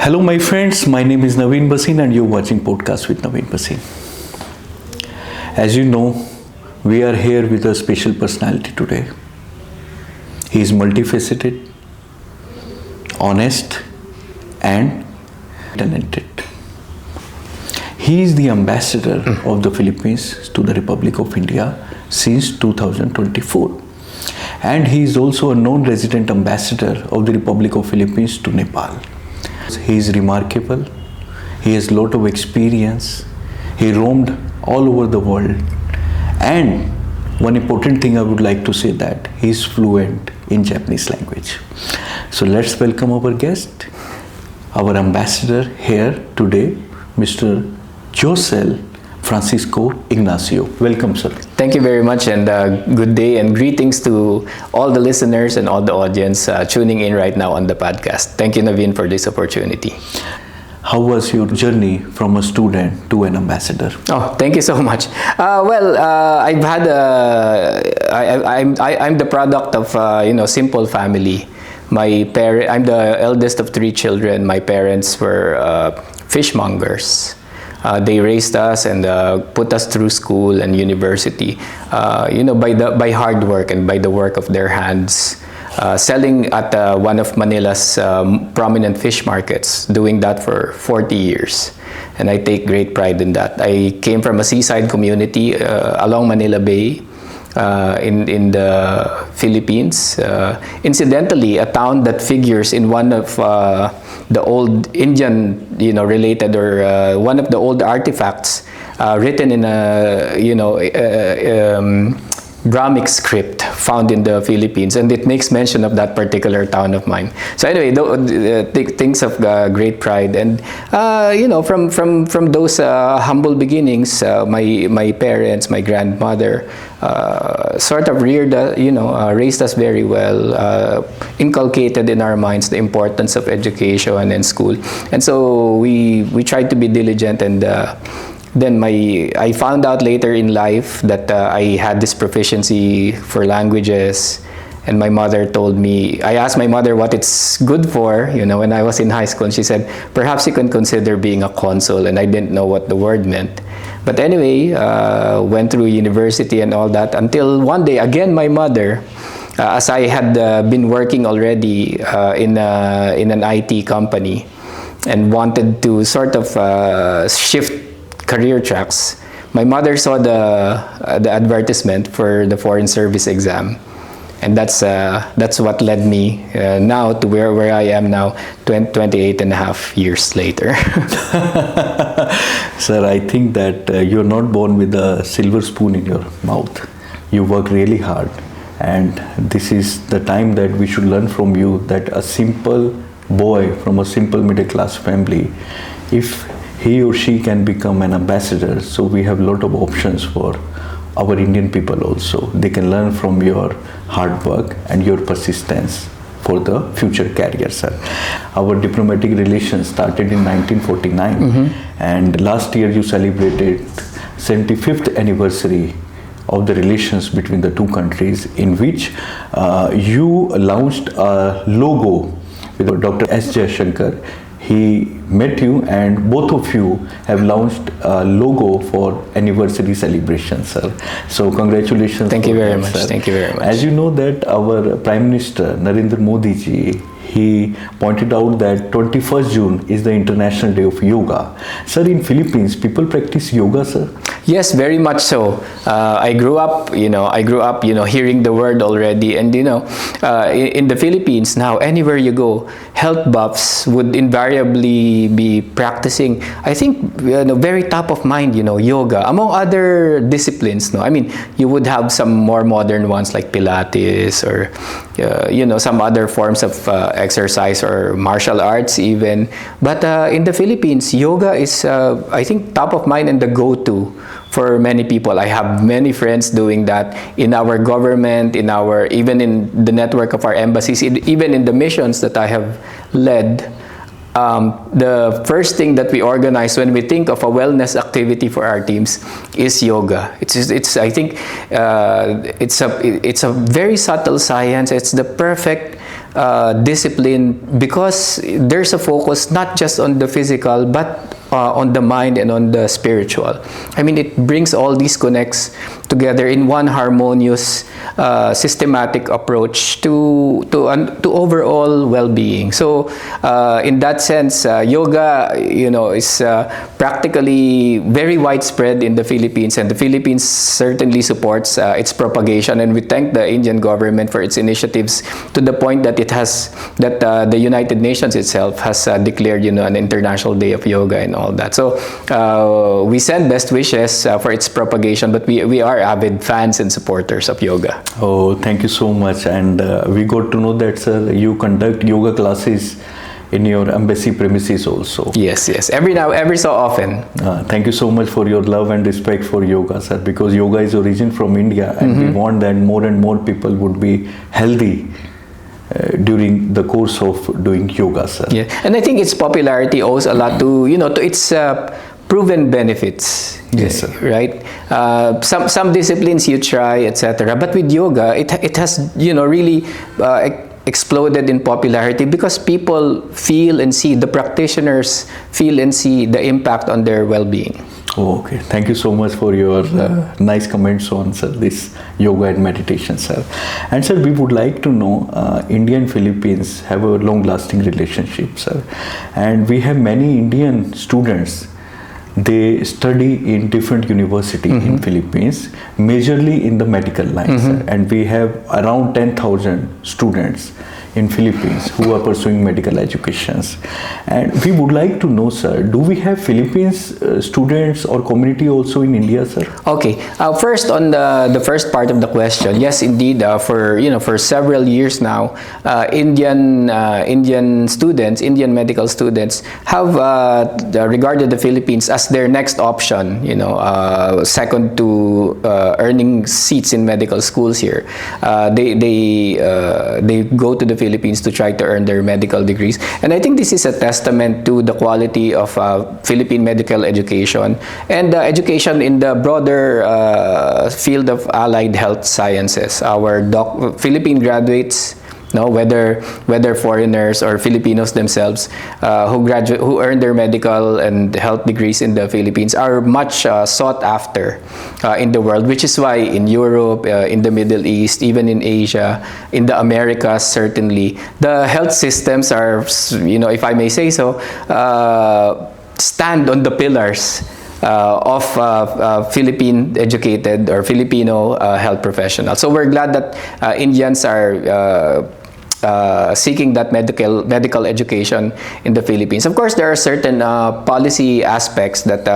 Hello, my friends. My name is Naveen Bhasin, and you're watching Podcast with Naveen Bhasin. As you know, we are here with a special personality today. He is multifaceted, honest, and talented. He is the ambassador of the Philippines to the Republic of India since 2024. And he is also a non-resident ambassador of the Republic of Philippines to Nepal. He is remarkable. He has a lot of experience. He roamed all over the world. And one important thing I would like to say that he is fluent in Japanese language. So let's welcome our guest, our ambassador here today, Mr. Josel Francisco Ignacio. Welcome, sir. Thank you very much, and good day and greetings to all the listeners and all the audience tuning in right now on the podcast. Thank you, Naveen, for this opportunity. How was your journey from a student to an ambassador? Oh, thank you so much. I've had I'm the product of simple family. I'm the eldest of 3 children. My parents were fishmongers. They raised us and put us through school and university, by hard work and by the work of their hands. Selling at one of Manila's prominent fish markets, doing that for 40 years. And I take great pride in that. I came from a seaside community along Manila Bay in the Philippines. Incidentally, a town that figures in one of the old Indian, related or one of the old artifacts written in a, Brahmic script found in the Philippines, and it makes mention of that particular town of mine. So anyway, things of great pride, and from those humble beginnings, my parents, my grandmother, sort of raised us very well, inculcated in our minds the importance of education and school, and so we tried to be diligent and. Then I found out later in life that I had this proficiency for languages, and my mother told me, I asked my mother what it's good for, when I was in high school, and she said, perhaps you can consider being a consul, and I didn't know what the word meant. But anyway, went through university and all that, until one day, again, my mother, as I had been working already in an IT company, and wanted to sort of shift career tracks, my mother saw the advertisement for the foreign service exam, and that's what led me now to where I am now, 28 and a half years later. Sir, I think that you're not born with a silver spoon in your mouth. You work really hard, and this is the time that we should learn from you that a simple boy from a simple middle class family, if he or she can become an ambassador, so we have a lot of options for our Indian people also. They can learn from your hard work and your persistence for the future career, sir. Our diplomatic relations started in 1949, and last year you celebrated 75th anniversary of the relations between the two countries, in which you launched a logo with Dr. S. Jaishankar. He met you, and both of you have launched a logo for anniversary celebration, sir. So congratulations. Thank you very much. Sir. Thank you very much. As you know that our Prime Minister Narendra Modi ji, he pointed out that 21st June is the International Day of Yoga. Sir, in Philippines, people practice yoga, sir? Yes, very much so. I grew up, hearing the word already, and in the Philippines now, anywhere you go, health buffs would invariably be practicing. I think, very top of mind, yoga among other disciplines. No, I mean, you would have some more modern ones like Pilates or, some other forms of exercise or martial arts even. But in the Philippines, yoga is, I think, top of mind and the go-to for many people. I have many friends doing that in our government, even in the network of our embassies, even in the missions that I have led. The first thing that we organize when we think of a wellness activity for our teams is yoga. I think it's a very subtle science. It's the perfect discipline, because there's a focus not just on the physical but on the mind and on the spiritual. I mean, it brings all these connects together in one harmonious, systematic approach to overall well-being. So, in that sense, yoga, is practically very widespread in the Philippines, and the Philippines certainly supports its propagation. And we thank the Indian government for its initiatives, to the point that the United Nations itself has declared, an International Day of Yoga and all that. So we send best wishes for its propagation, but we are avid fans and supporters of yoga. Oh, thank you so much. And we got to know that, sir, you conduct yoga classes in your embassy premises also. Yes. Every so often. Thank you so much for your love and respect for yoga, sir, because yoga is origin from India, and we want that more and more people would be healthy during the course of doing yoga, sir. Yeah, and I think its popularity owes a lot to its proven benefits. Yes, sir. Right. Some disciplines you try, etc. But with yoga, it has really exploded in popularity, because people feel and see, the practitioners feel and see the impact on their well-being. Oh, okay. Thank you so much for your nice comments on, sir, this yoga and meditation, sir. And sir, we would like to know, India and Philippines have a long-lasting relationship, sir. And we have many Indian students. They study in different universities in Philippines, majorly in the medical line, sir. And we have around 10,000 students in Philippines who are pursuing medical educations. And we would like to know, sir, do we have Philippines students or community also in India, sir? Okay. First, on the first part of the question, yes, indeed. For several years now, Indian medical students have regarded the Philippines as their next option. Second to earning seats in medical schools here. They go to the Philippines to try to earn their medical degrees. And I think this is a testament to the quality of Philippine medical education and education in the broader field of allied health sciences. Our Philippine graduates, whether foreigners or Filipinos themselves, who earn their medical and health degrees in the Philippines, are much sought after in the world, which is why in Europe, in the Middle East, even in Asia, in the Americas, certainly, the health systems are, if I may say so, stand on the pillars of Philippine educated or Filipino health professionals. So we're glad that Indians are seeking that medical education in the Philippines. Of course, there are certain policy aspects that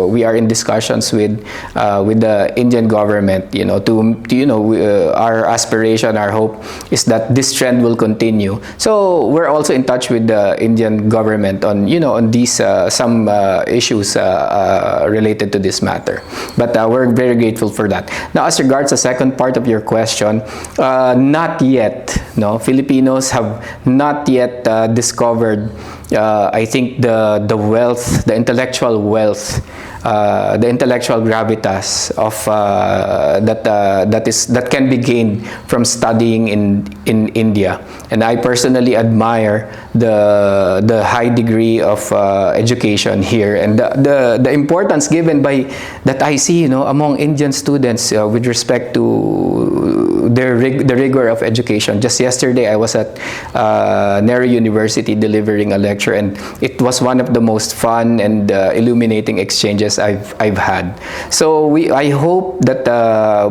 we are in discussions with the Indian government. Our aspiration, our hope is that this trend will continue. So we're also in touch with the Indian government on these some issues related to this matter. But we're very grateful for that. Now, as regards the second part of your question, not yet. Filipinos have not yet discovered, I think, the wealth, the intellectual wealth, the intellectual gravitas of that can be gained from studying in India. And I personally admire the high degree of education here, and the importance given by that I see among Indian students with respect to the rigor of education. Just yesterday I was at Nehru University delivering a lecture, and it was one of the most fun and illuminating exchanges I've had. So I hope that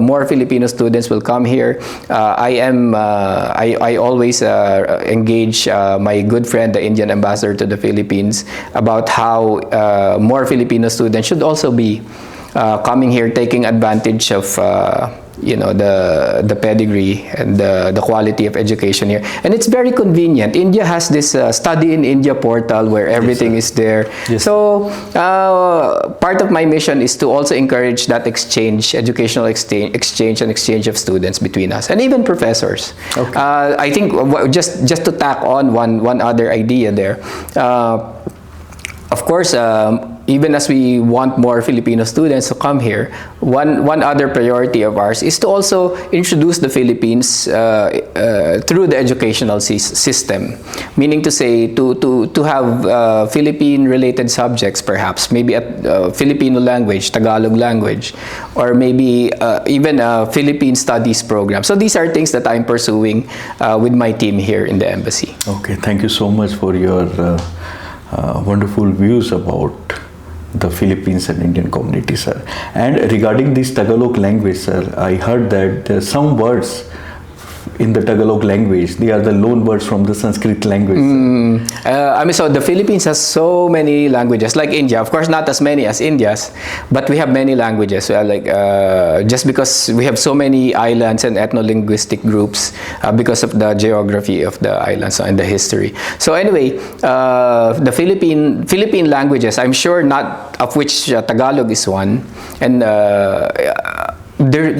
more Filipino students will come here. I always engage my good friend, the Indian ambassador to the Philippines, about how more Filipino students should also be coming here, taking advantage of the pedigree and the quality of education here. And it's very convenient. India has this Study in India portal where everything is there. Yes. So part of my mission is to also encourage that educational exchange and exchange of students between us, and even professors. Okay. I think just to tack on one other idea there. Of course, even as we want more Filipino students to come here, one other priority of ours is to also introduce the Philippines through the educational system. Meaning to say, to have Philippine-related subjects, perhaps, maybe a Filipino language, Tagalog language, or maybe even a Philippine studies program. So these are things that I'm pursuing with my team here in the embassy. Okay, thank you so much for your wonderful views about the Philippines and Indian community, sir. And regarding this Tagalog language, sir, I heard that some words in the Tagalog language, they are the loan words from the Sanskrit language. I mean, so the Philippines has so many languages, like India. Of course, not as many as India's, but we have many languages. Just because we have so many islands and ethno-linguistic groups because of the geography of the islands and the history. So anyway, the Philippine languages, I'm sure not of which Tagalog is one, and they're,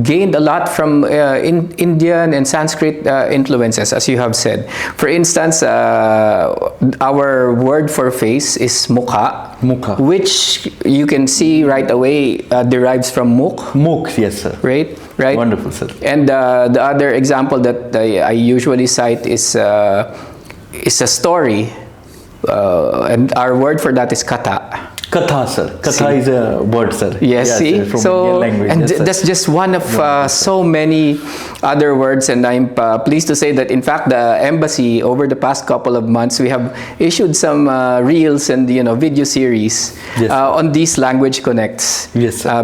gained a lot from Indian and Sanskrit influences, as you have said. For instance, our word for face is mukha, which you can see right away derives from muk. Muk, yes, sir. Right. Wonderful, sir. And the other example that I usually cite is a story, and our word for that is kata. Katha, sir. Katha is a word, sir. Yes, see? Sir, from so, Indian language. And yes, that's just one of so many other words, and I'm pleased to say that, in fact, the embassy, over the past couple of months, we have issued some reels and, video series on these language connects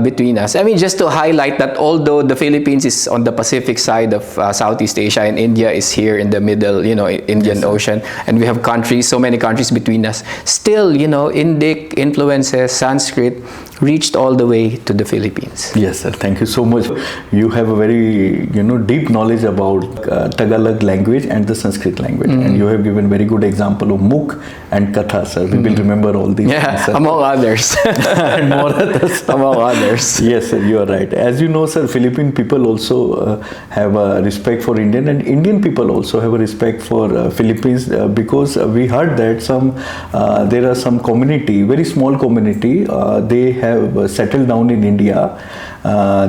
between us. I mean, just to highlight that although the Philippines is on the Pacific side of Southeast Asia, and India is here in the middle, Indian Ocean, and we have countries, so many countries between us, still, Indic influences, Sanskrit, reached all the way to the Philippines. Yes, sir. Thank you so much. You have a very, deep knowledge about Tagalog language and the Sanskrit language. And you have given very good example of Muk and Katha, sir. We will remember all these things, sir. Among others. And more others. Among others. Yes, sir. You are right. As you know, sir, Philippine people also have a respect for Indian, and Indian people also have a respect for Philippines because we heard that there are some community, very small community, they have settled down in India.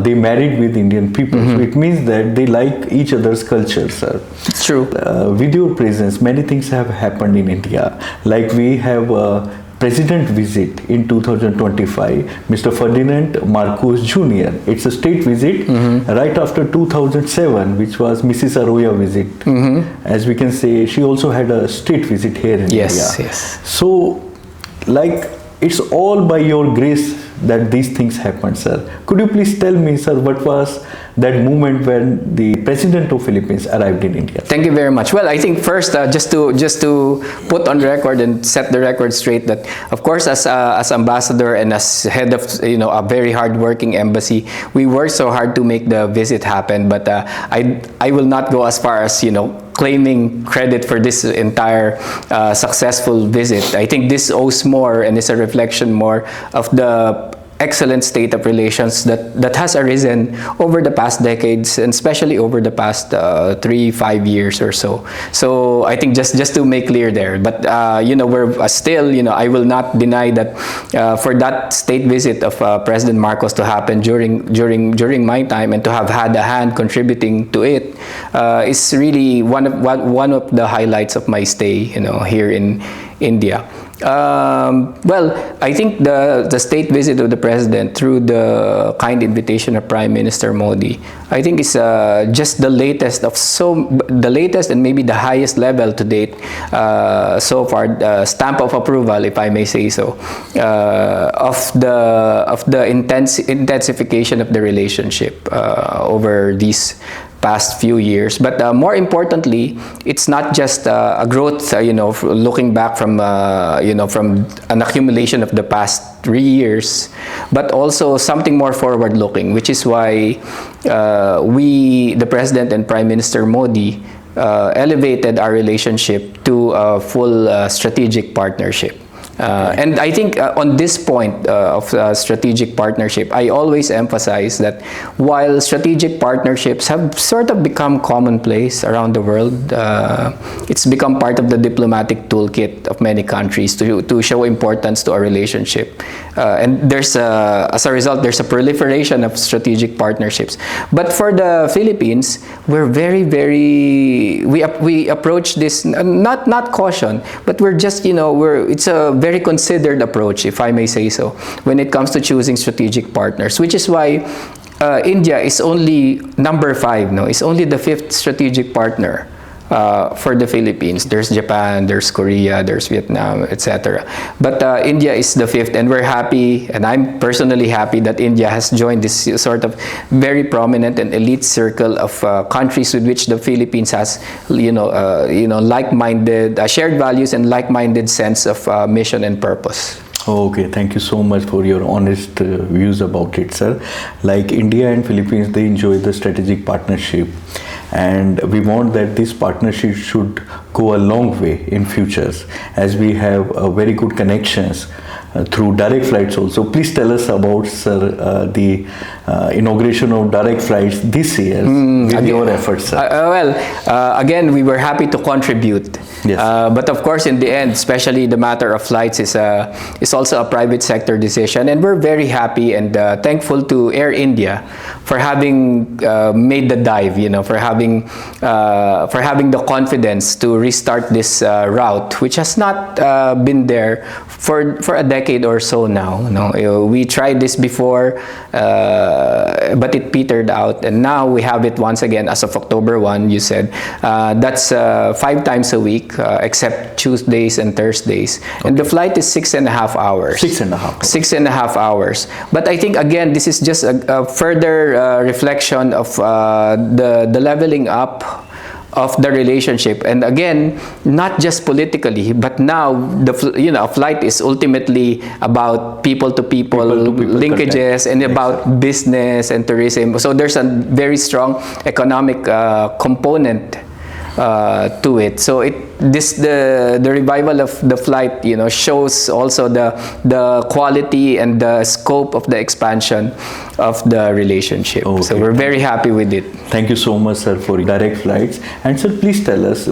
They married with Indian people. So it means that they like each other's culture, sir. It's true. With your presence, many things have happened in India. Like we have a president visit in 2025, Mr. Ferdinand Marcos Jr. It's a state visit right after 2007, which was Mrs. Arroyo visit. As we can say, she also had a state visit here in India. Yes. So, it's all by your grace that these things happened, sir. Could you please tell me, sir, what was that moment when the President of Philippines arrived in India? Thank you very much. Well, I think first, just to put on record and set the record straight, that of course, as ambassador and as head of a very hard-working embassy, we worked so hard to make the visit happen. But I will not go as far as claiming credit for this entire successful visit. I think this owes more and is a reflection more of the excellent state of relations that has arisen over the past decades, and especially over the past 3-5 years or so. So I think just to make clear there, but we're still, I will not deny that for that state visit of President Marcos to happen during my time, and to have had a hand contributing to it, is really one of the highlights of my stay, here in India. Well, I think the state visit of the president, through the kind invitation of Prime Minister Modi, I think is just the latest and maybe the highest level to date so far, stamp of approval, if I may say so, of the intensification of the relationship over these past few years. But more importantly, it's not just a growth, looking back from from an accumulation of the past 3 years, but also something more forward-looking, which is why the President and Prime Minister Modi elevated our relationship to a full strategic partnership. And I think on this point of strategic partnership, I always emphasize that while strategic partnerships have sort of become commonplace around the world, it's become part of the diplomatic toolkit of many countries to show importance to a relationship. And there's as a result, there's a proliferation of strategic partnerships. But for the Philippines, we're we approach this not caution, but we're just, it's a very considered approach, if I may say so, when it comes to choosing strategic partners, which is why India is only number 5, it's only the 5th strategic partner for the Philippines. There's Japan, there's Korea, there's Vietnam, etc. But India is the 5th, and we're happy, and I'm personally happy that India has joined this sort of very prominent and elite circle of countries with which the Philippines has, like-minded, shared values and like-minded sense of mission and purpose. Okay, thank you so much for your honest views about it, sir. Like India and Philippines, they enjoy the strategic partnership, and we want that this partnership should go a long way in futures, as we have very good connections through direct flights also. Please tell us about, sir, the inauguration of direct flights this year with your efforts, sir. Again, we were happy to contribute. Yes. But of course, in the end, especially the matter of flights is also a private sector decision, and we're very happy and thankful to Air India for having made the dive, for having the confidence to restart this route, which has not been there for a decade or so now. We tried this before, but it petered out, and now we have it once again as of October 1. You said that's 5 times a week, except Tuesdays and Thursdays, and the flight is 6.5 hours. 6.5 hours. But I think again, this is just a further reflection of the leveling up of the relationship, and again, not just politically, but now a flight is ultimately about people-to-people linkages contact, and about business and tourism. So there's a very strong economic component to it. So the revival of the flight, shows also the quality and the scope of the expansion of the relationship. Okay. So we're very happy with it. Thank you so much, sir, for direct flights. And sir, please tell us